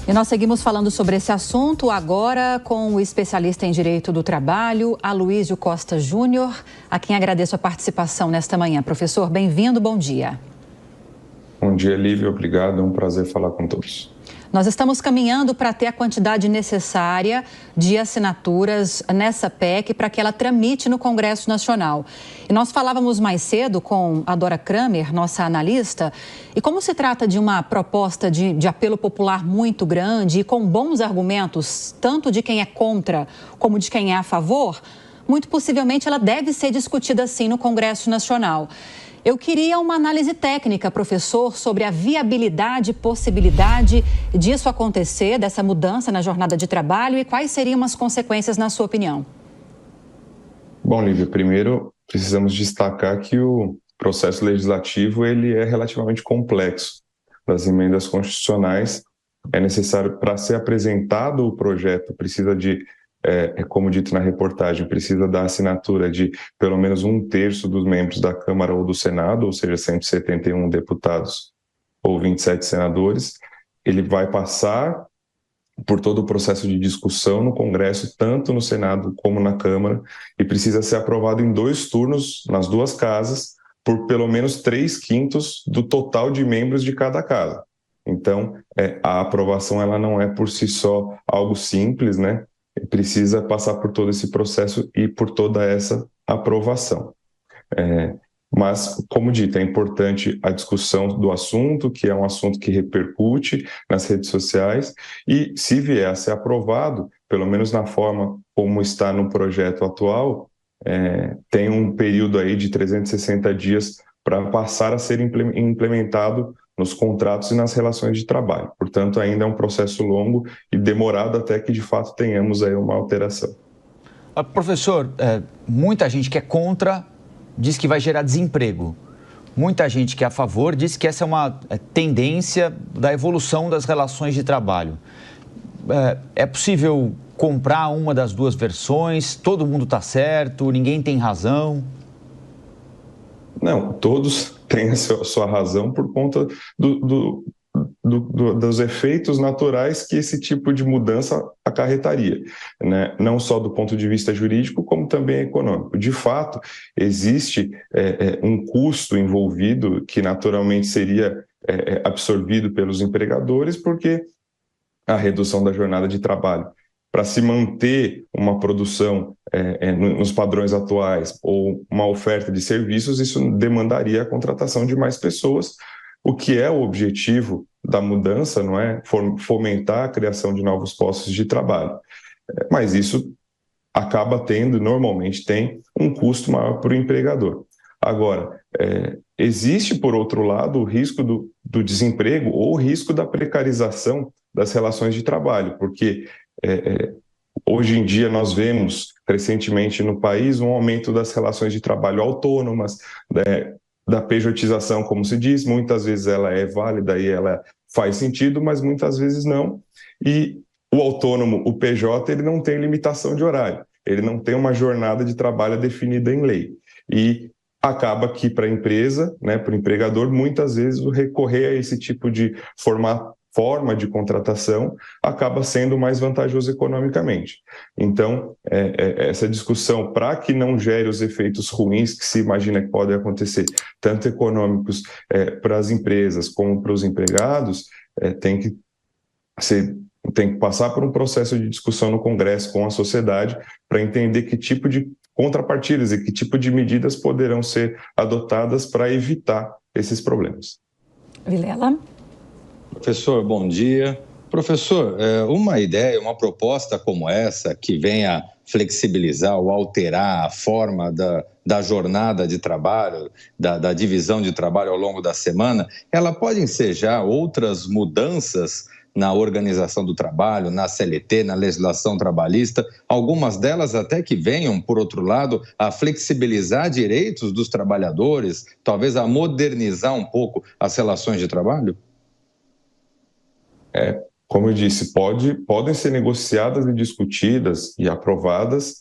E nós seguimos falando sobre esse assunto agora com o especialista em Direito do Trabalho, Aloísio Costa Júnior, a quem agradeço a participação nesta manhã. Professor, bem-vindo, bom dia. Bom dia, Lívia, obrigado, é um prazer falar com todos. Nós estamos caminhando para ter a quantidade necessária de assinaturas nessa PEC para que ela tramite no Congresso Nacional. E nós falávamos mais cedo com a Dora Kramer, nossa analista, e como se trata de uma proposta de apelo popular muito grande e com bons argumentos, tanto de quem é contra como de quem é a favor, muito possivelmente ela deve ser discutida sim no Congresso Nacional. Eu queria uma análise técnica, professor, sobre a viabilidade e possibilidade disso acontecer, dessa mudança na jornada de trabalho e quais seriam as consequências, na sua opinião. Bom, Lívia, primeiro precisamos destacar que o processo legislativo ele é relativamente complexo. Das emendas constitucionais, é necessário, para ser apresentado o projeto, precisa de como dito na reportagem, precisa da assinatura de pelo menos 1/3 dos membros da Câmara ou do Senado, ou seja, 171 deputados ou 27 senadores. Ele vai passar por todo o processo de discussão no Congresso, tanto no Senado como na Câmara, e precisa ser aprovado em 2 turnos, nas 2 casas, por pelo menos 3/5 do total de membros de cada casa. Então, a aprovação ela não é por si só algo simples, né? Precisa passar por todo esse processo e por toda essa aprovação. Mas, como dito, é importante a discussão do assunto, que é um assunto que repercute nas redes sociais, e se vier a ser aprovado, pelo menos na forma como está no projeto atual, tem um período aí de 360 dias para passar a ser implementado nos contratos e nas relações de trabalho. Portanto, ainda é um processo longo e demorado até que, de fato, tenhamos aí uma alteração. Professor, muita gente que é contra diz que vai gerar desemprego. Muita gente que é a favor diz que essa é uma tendência da evolução das relações de trabalho. É possível comprar uma das 2 versões? Todo mundo está certo? Ninguém tem razão? Não, todos têm a sua razão por conta dos efeitos naturais que esse tipo de mudança acarretaria, né? Não só do ponto de vista jurídico, como também econômico. De fato, existe um custo envolvido que naturalmente seria absorvido pelos empregadores, porque a redução da jornada de trabalho para se manter uma produção nos padrões atuais ou uma oferta de serviços, isso demandaria a contratação de mais pessoas, o que é o objetivo da mudança, não é? Fomentar a criação de novos postos de trabalho. Mas isso acaba tendo, normalmente tem, um custo maior para o empregador. Agora, existe, por outro lado, o risco do desemprego ou o risco da precarização das relações de trabalho, porque hoje em dia nós vemos crescentemente no país um aumento das relações de trabalho autônomas, da pejotização, como se diz, muitas vezes ela é válida e ela faz sentido, mas muitas vezes não. E o autônomo, o PJ, ele não tem limitação de horário, ele não tem uma jornada de trabalho definida em lei. E acaba que para a empresa, né, para o empregador, muitas vezes o recorrer a esse tipo de forma de contratação acaba sendo mais vantajoso economicamente. Então, essa discussão, para que não gere os efeitos ruins que se imagina que podem acontecer, tanto econômicos para as empresas como para os empregados, tem que passar por um processo de discussão no Congresso com a sociedade para entender que tipo de contrapartidas e que tipo de medidas poderão ser adotadas para evitar esses problemas. Vilela? Professor, bom dia. Professor, uma ideia, uma proposta como essa, que venha flexibilizar ou alterar a forma da jornada de trabalho, da divisão de trabalho ao longo da semana, ela pode ensejar outras mudanças na organização do trabalho, na CLT, na legislação trabalhista, algumas delas até que venham, por outro lado, a flexibilizar direitos dos trabalhadores, talvez a modernizar um pouco as relações de trabalho? Como eu disse, podem ser negociadas e discutidas e aprovadas,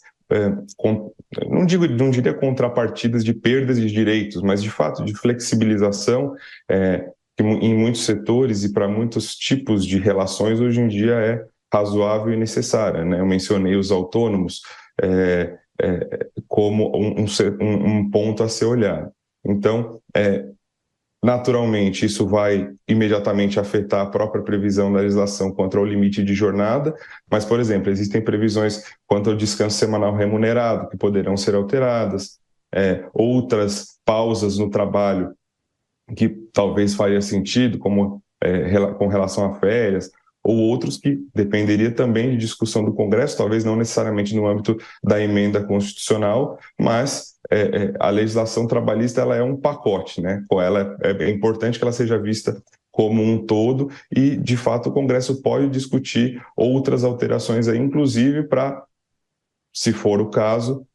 não diria contrapartidas de perdas de direitos, mas de fato de flexibilização que em muitos setores e para muitos tipos de relações hoje em dia é razoável e necessária, né? Eu mencionei os autônomos como um ponto a ser olhado. Então, naturalmente, isso vai imediatamente afetar a própria previsão da legislação quanto ao limite de jornada, mas, por exemplo, existem previsões quanto ao descanso semanal remunerado, que poderão ser alteradas, outras pausas no trabalho que talvez faria sentido, como com relação a férias, ou outros que dependeria também de discussão do Congresso, talvez não necessariamente no âmbito da emenda constitucional, mas a legislação trabalhista ela é um pacote, né? É importante que ela seja vista como um todo e, de fato, o Congresso pode discutir outras alterações aí, inclusive para, se for o caso,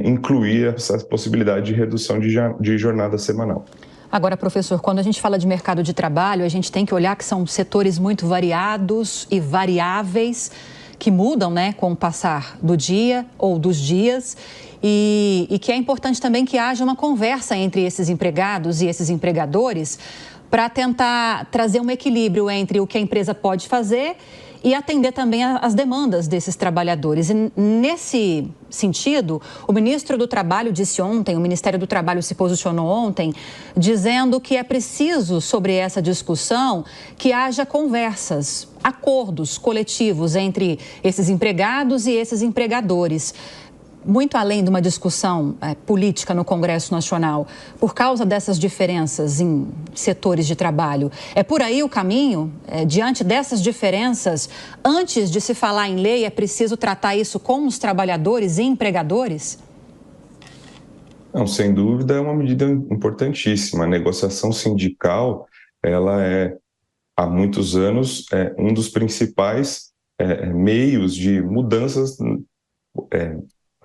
incluir essa possibilidade de redução de jornada semanal. Agora, professor, quando a gente fala de mercado de trabalho, a gente tem que olhar que são setores muito variados e variáveis, que mudam, né, com o passar do dia ou dos dias, e que é importante também que haja uma conversa entre esses empregados e esses empregadores para tentar trazer um equilíbrio entre o que a empresa pode fazer e atender também às demandas desses trabalhadores. E nesse sentido, o ministro do Trabalho disse ontem, o Ministério do Trabalho se posicionou ontem, dizendo que é preciso, sobre essa discussão, que haja conversas, acordos coletivos entre esses empregados e esses empregadores. Muito além de uma discussão política no Congresso Nacional, por causa dessas diferenças em setores de trabalho. É por aí o caminho? Diante dessas diferenças, antes de se falar em lei, é preciso tratar isso com os trabalhadores e empregadores? Não, sem dúvida, é uma medida importantíssima. A negociação sindical, ela há muitos anos, um dos principais meios de mudanças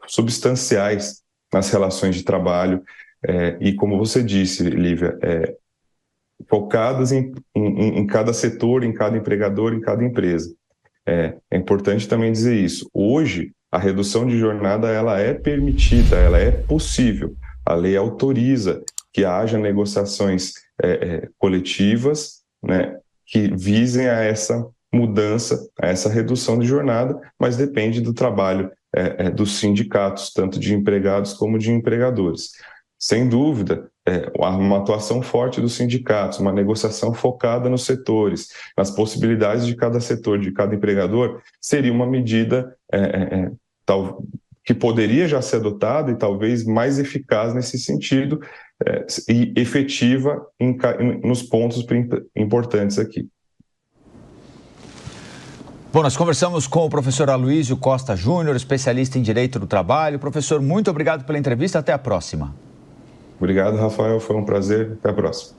substanciais nas relações de trabalho e, como você disse, Lívia, focadas em cada setor, em cada empregador, em cada empresa. É importante também dizer isso. Hoje, a redução de jornada ela é permitida, ela é possível. A lei autoriza que haja negociações coletivas, né, que visem a essa mudança, a essa redução de jornada, mas depende do trabalho dos sindicatos, tanto de empregados como de empregadores. Sem dúvida, uma atuação forte dos sindicatos, uma negociação focada nos setores, nas possibilidades de cada setor, de cada empregador, seria uma medida que poderia já ser adotada e talvez mais eficaz nesse sentido e efetiva nos pontos importantes aqui. Bom, nós conversamos com o professor Aloysio Costa Júnior, especialista em Direito do Trabalho. Professor, muito obrigado pela entrevista. Até a próxima. Obrigado, Rafael. Foi um prazer. Até a próxima.